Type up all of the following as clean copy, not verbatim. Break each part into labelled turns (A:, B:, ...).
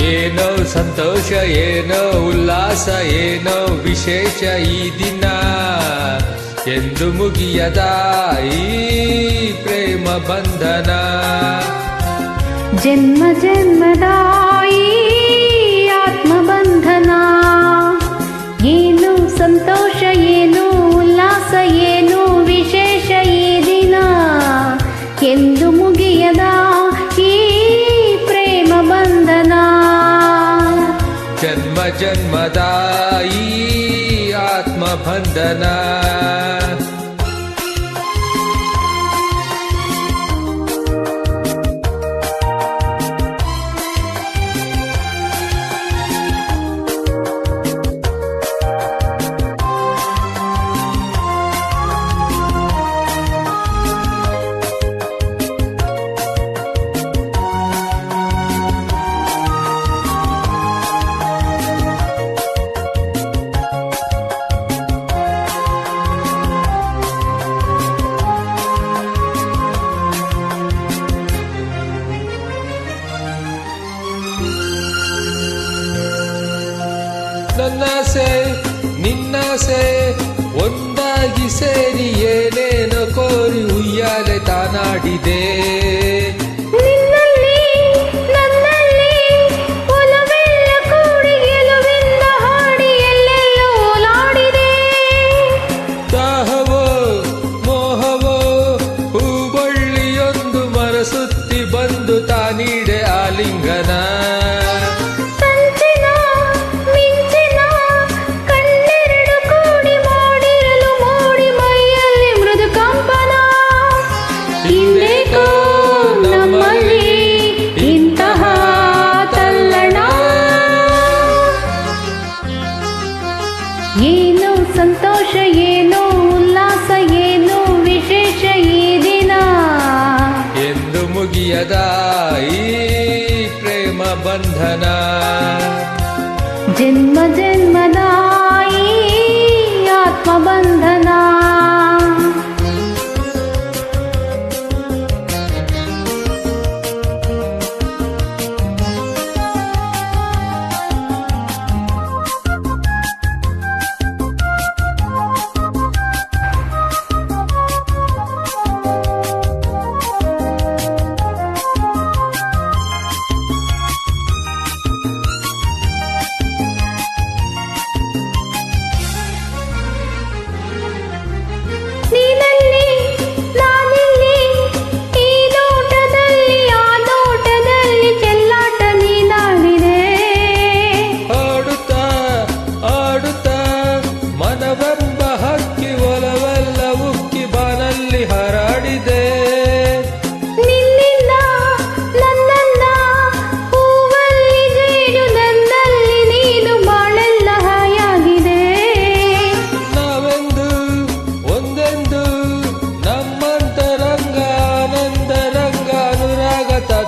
A: ಏನೋ ಸಂತೋಷ, ಏನೋ ಉಲ್ಲಾಸ, ಏನೋ ವಿಶೇಷ ಈ ದಿನ. ಎಂದು ಮುಗಿಯದ ಈ ಪ್ರೇಮ ಬಂಧನ.
B: ಜನ್ಮ ಜನ್ಮದ ಈ ಆತ್ಮಬಂಧನ. ಏನು ಸಂತೋಷ, ಏನು ಉಲ್ಲಾಸ, ಏನು ವಿಶೇಷ ಈ ದಿನ. ಎಂದು ಮುಗಿಯದ ಈ ಪ್ರೇಮ ಬಂಧನ.
A: ಜನ್ಮ ಜನ್ಮದ ಈ ಆತ್ಮಬಂಧನ. ನನ್ನಾಸೆ ನಿನ್ನಾಸೆ ಒಂದಾಗಿ ಸೇರಿ ಏನೇನೋ ಕೋರಿ ಉಯ್ಯಾಲೆ ತಾನಾಡಿದೆ. ದಾಹವೋ ಮೋಹವೋ ಹೂಬಳ್ಳಿಯೊಂದು ಮರಸುತ್ತಿ ಬಂದು ತಾನೀಡೆ ಆಲಿಂಗನ.
B: ಇಂತಹ ತಲ್ಲಣ. ಏನು ಸಂತೋಷ, ಏನು ಉಲ್ಲಾಸ, ಏನು ವಿಶೇಷ ಈ ದಿನ.
A: ಎಂದು ಮುಗಿಯದ ಈ ಪ್ರೇಮ ಬಂಧನ.
B: ಜನ್ಮ ಜನ್ಮದ ಈ ಆತ್ಮಬಂಧನ.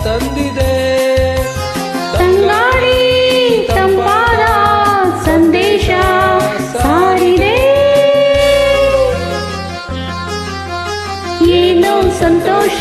A: ತಂದಿದೆ
B: ತಂಗಾಳಿ ತಂಪಾದ ಸಂದೇಶ ಸಾರಿದೆ. ಏನೋ ಸಂತೋಷ